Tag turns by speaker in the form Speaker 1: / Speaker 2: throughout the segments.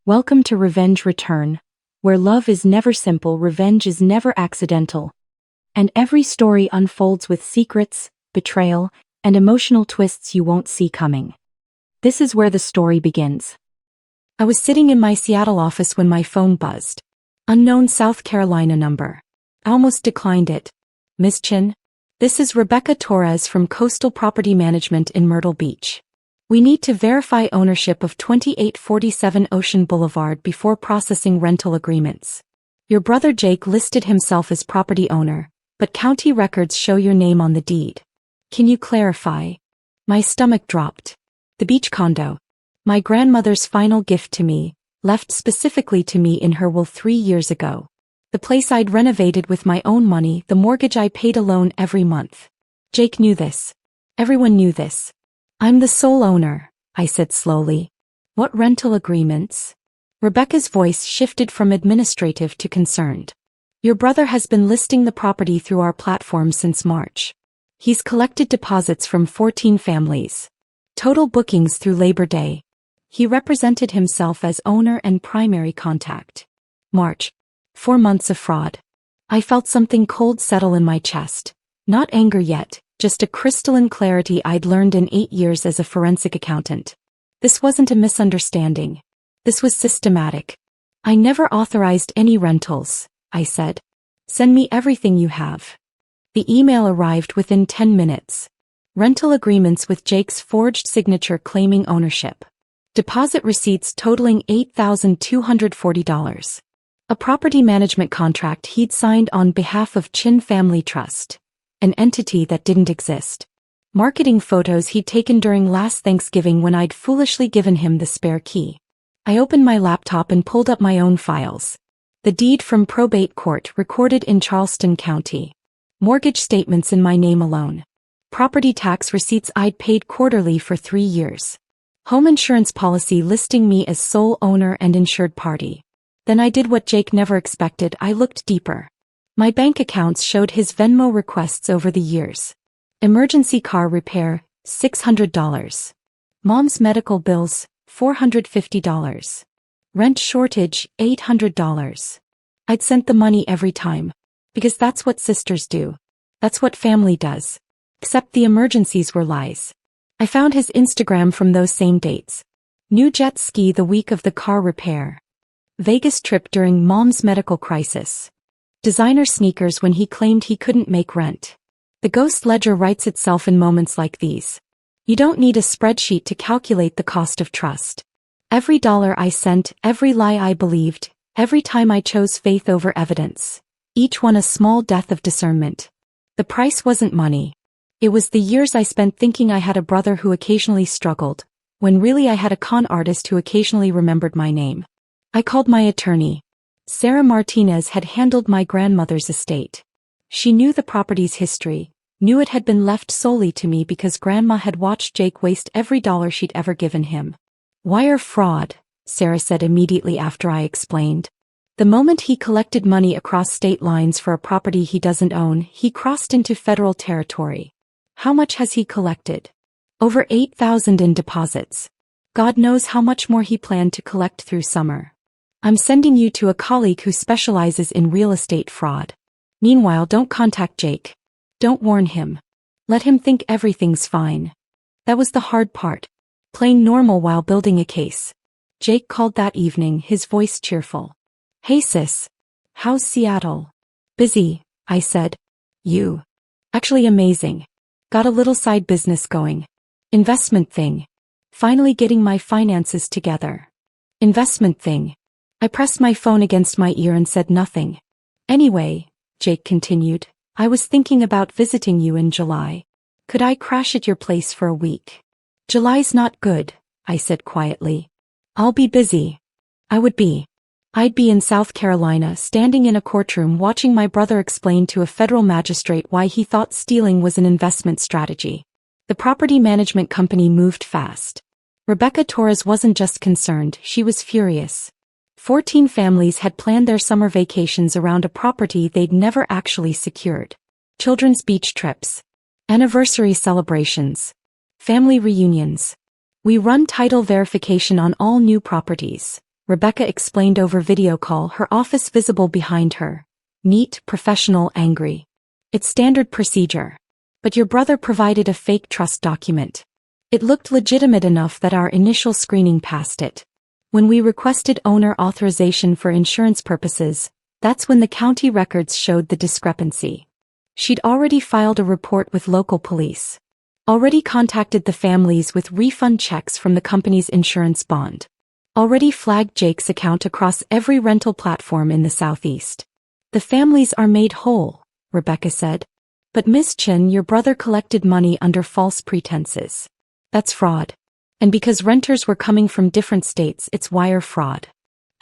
Speaker 1: Welcome to Revenge Return, where love is never simple, revenge is never accidental, and every story unfolds with secrets, betrayal, and emotional twists you won't see coming. This is where the story begins. I was sitting in my Seattle office when my phone buzzed. Unknown South Carolina number. I almost declined it. Miss Chen? This is Rebecca Torres from Coastal Property Management in Myrtle Beach. We need to verify ownership of 2847 Ocean Boulevard before processing rental agreements. Your brother Jake listed himself as property owner, but county records show your name on the deed. Can you clarify? My stomach dropped. The beach condo. My grandmother's final gift to me, left specifically to me in her will 3 years ago. The place I'd renovated with my own money, the mortgage I paid alone every month. Jake knew this. Everyone knew this. I'm the sole owner, I said slowly. What rental agreements? Rebecca's voice shifted from administrative to concerned. Your brother has been listing the property through our platform since March. He's collected deposits from 14 families. Total bookings through Labor Day. He represented himself as owner and primary contact. March. 4 months of fraud. I felt something cold settle in my chest. Not anger yet. Just a crystalline clarity I'd learned in 8 years as a forensic accountant. This wasn't a misunderstanding. This was systematic. I never authorized any rentals, I said. Send me everything you have. The email arrived within 10 minutes. Rental agreements with Jake's forged signature claiming ownership. Deposit receipts totaling $8,240. A property management contract he'd signed on behalf of Chen Family Trust. An entity that didn't exist. Marketing photos he'd taken during last Thanksgiving when I'd foolishly given him the spare key. I opened my laptop and pulled up my own files. The deed from probate court recorded in Charleston County. Mortgage statements in my name alone. Property tax receipts I'd paid quarterly for 3 years. Home insurance policy listing me as sole owner and insured party. Then I did what Jake never expected. I looked deeper. My bank accounts showed his Venmo requests over the years. Emergency car repair, $600. Mom's medical bills, $450. Rent shortage, $800. I'd sent the money every time. Because that's what sisters do. That's what family does. Except the emergencies were lies. I found his Instagram from those same dates. New jet ski the week of the car repair. Vegas trip during Mom's medical crisis. Designer sneakers when he claimed he couldn't make rent. The ghost ledger writes itself in moments like these. You don't need a spreadsheet to calculate the cost of trust. Every dollar I sent, every lie I believed, every time I chose faith over evidence. Each one a small death of discernment. The price wasn't money. It was the years I spent thinking I had a brother who occasionally struggled, when really I had a con artist who occasionally remembered my name. I called my attorney. Sarah Martinez had handled my grandmother's estate. She knew the property's history, knew it had been left solely to me because Grandma had watched Jake waste every dollar she'd ever given him. Wire fraud, Sarah said immediately after I explained. The moment he collected money across state lines for a property he doesn't own, he crossed into federal territory. How much has he collected? Over $8,000 in deposits. God knows how much more he planned to collect through summer. I'm sending you to a colleague who specializes in real estate fraud. Meanwhile, don't contact Jake. Don't warn him. Let him think everything's fine. That was the hard part. Playing normal while building a case. Jake called that evening, his voice cheerful. Hey sis. How's Seattle? Busy, I said. You? Actually amazing. Got a little side business going. Investment thing. Finally getting my finances together. Investment thing. I pressed my phone against my ear and said nothing. Anyway, Jake continued, I was thinking about visiting you in July. Could I crash at your place for a week? July's not good, I said quietly. I'll be busy. I would be. I'd be in South Carolina standing in a courtroom watching my brother explain to a federal magistrate why he thought stealing was an investment strategy. The property management company moved fast. Rebecca Torres wasn't just concerned, she was furious. 14 families had planned their summer vacations around a property they'd never actually secured. Children's beach trips. Anniversary celebrations. Family reunions. We run title verification on all new properties. Rebecca explained over video call, her office visible behind her. Neat, professional, angry. It's standard procedure. But your brother provided a fake trust document. It looked legitimate enough that our initial screening passed it. When we requested owner authorization for insurance purposes, that's when the county records showed the discrepancy. She'd already filed a report with local police. Already contacted the families with refund checks from the company's insurance bond. Already flagged Jake's account across every rental platform in the Southeast. The families are made whole, Rebecca said. But Miss Chen, your brother collected money under false pretenses. That's fraud. And because renters were coming from different states, it's wire fraud.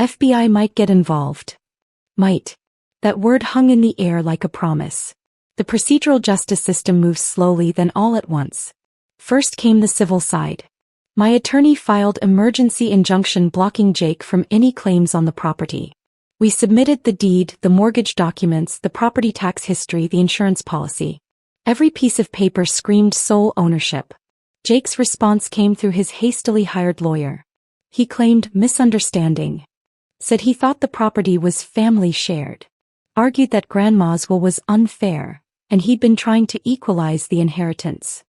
Speaker 1: FBI might get involved. Might. That word hung in the air like a promise. The procedural justice system moves slowly, then all at once. First came the civil side. My attorney filed emergency injunction blocking Jake from any claims on the property. We submitted the deed, the mortgage documents, the property tax history, the insurance policy. Every piece of paper screamed sole ownership. Jake's response came through his hastily hired lawyer. He claimed misunderstanding. Said he thought the property was family shared. Argued that Grandma's will was unfair, and he'd been trying to equalize the inheritance.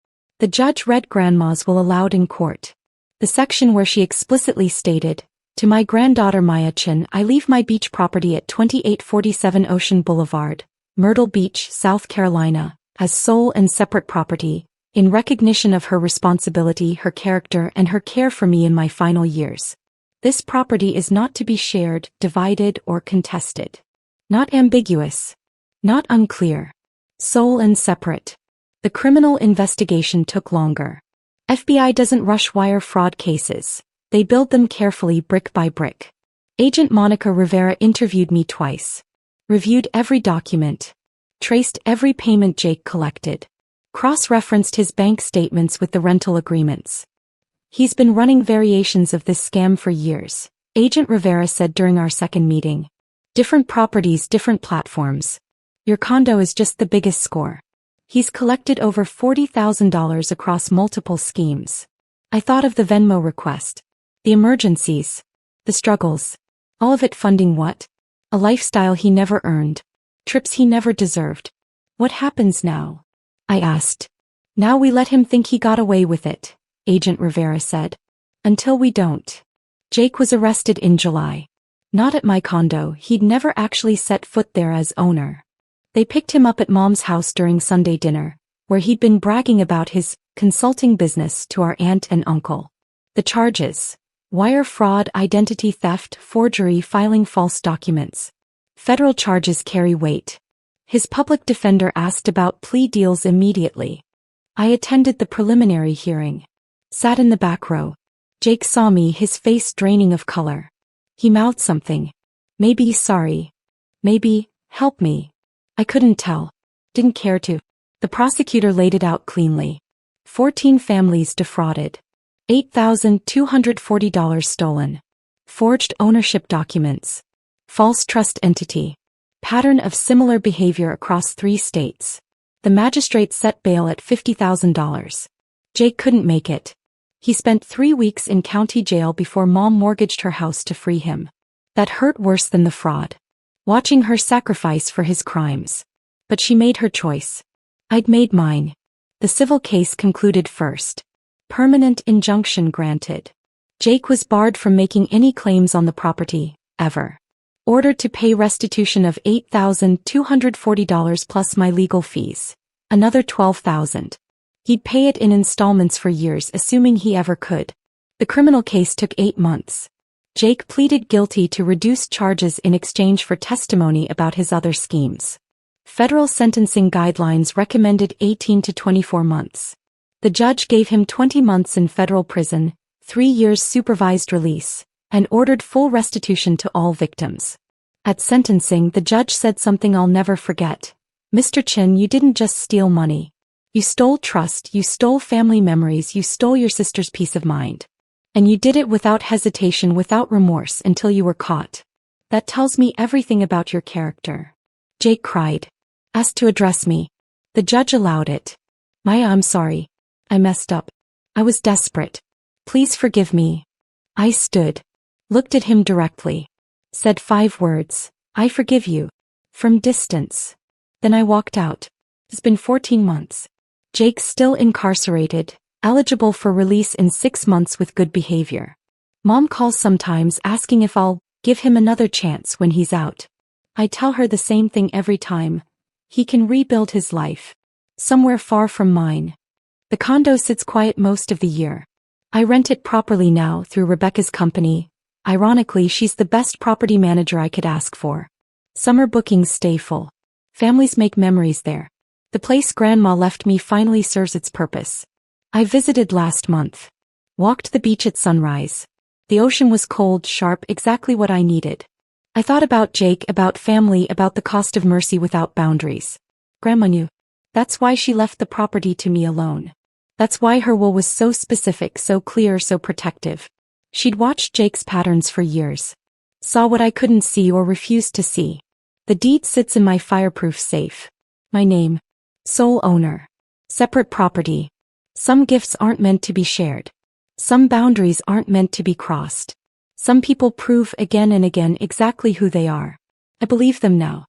Speaker 1: The judge read Grandma's will aloud in court. The section where she explicitly stated, "To my granddaughter Maya Chen, I leave my beach property at 2847 Ocean Boulevard, Myrtle Beach, South Carolina, as sole and separate property, in recognition of her responsibility, her character, and her care for me in my final years. This property is not to be shared, divided, or contested. Not ambiguous. Not unclear. Sole and separate." The criminal investigation took longer. FBI doesn't rush wire fraud cases. They build them carefully, brick by brick. Agent Monica Rivera interviewed me twice. Reviewed every document. Traced every payment Jake collected. Cross-referenced his bank statements with the rental agreements. He's been running variations of this scam for years, Agent Rivera said during our second meeting. Different properties, different platforms. Your condo is just the biggest score. He's collected over $40,000 across multiple schemes. I thought of the Venmo request. The emergencies. The struggles. All of it funding what? A lifestyle he never earned. Trips he never deserved. What happens now? I asked. Now we let him think he got away with it, Agent Rivera said. Until we don't. Jake was arrested in July. Not at my condo, he'd never actually set foot there as owner. They picked him up at Mom's house during Sunday dinner, where he'd been bragging about his consulting business to our aunt and uncle. The charges: wire fraud, identity theft, forgery, filing false documents. Federal charges carry weight. His public defender asked about plea deals immediately. I attended the preliminary hearing. Sat in the back row. Jake saw me, his face draining of color. He mouthed something. Maybe sorry. Maybe, help me. I couldn't tell. Didn't care to. The prosecutor laid it out cleanly. 14 families defrauded. $8,240 stolen. Forged ownership documents. False trust entity. Pattern of similar behavior across 3 states. The magistrate set bail at $50,000. Jake couldn't make it. He spent 3 weeks in county jail before Mom mortgaged her house to free him. That hurt worse than the fraud. Watching her sacrifice for his crimes. But she made her choice. I'd made mine. The civil case concluded first. Permanent injunction granted. Jake was barred from making any claims on the property, ever. Ordered to pay restitution of $8,240 plus my legal fees. Another $12,000. He'd pay it in installments for years, assuming he ever could. The criminal case took 8 months. Jake pleaded guilty to reduced charges in exchange for testimony about his other schemes. Federal sentencing guidelines recommended 18 to 24 months. The judge gave him 20 months in federal prison, 3 years supervised release, and ordered full restitution to all victims. At sentencing, the judge said something I'll never forget. Mr. Chen, you didn't just steal money. You stole trust, you stole family memories, you stole your sister's peace of mind. And you did it without hesitation, without remorse, until you were caught. That tells me everything about your character. Jake cried. Asked to address me. The judge allowed it. Maya, I'm sorry. I messed up. I was desperate. Please forgive me. I stood. looked at him directly, said 5 words, "I forgive you," from distance. Then I walked out. It's been 14 months. Jake's still incarcerated, eligible for release in 6 months with good behavior. Mom calls sometimes asking if I'll give him another chance when he's out. I tell her the same thing every time. He can rebuild his life. Somewhere far from mine. The condo sits quiet most of the year. I rent it properly now through Rebecca's company. Ironically, she's the best property manager I could ask for. Summer bookings stay full. Families make memories there. The place Grandma left me finally serves its purpose. I visited last month. Walked the beach at sunrise. The ocean was cold, sharp, exactly what I needed. I thought about Jake, about family, about the cost of mercy without boundaries. Grandma knew. That's why she left the property to me alone. That's why her will was so specific, so clear, so protective. She'd watched Jake's patterns for years. Saw what I couldn't see or refused to see. The deed sits in my fireproof safe. My name. Sole owner. Separate property. Some gifts aren't meant to be shared. Some boundaries aren't meant to be crossed. Some people prove again and again exactly who they are. I believe them now.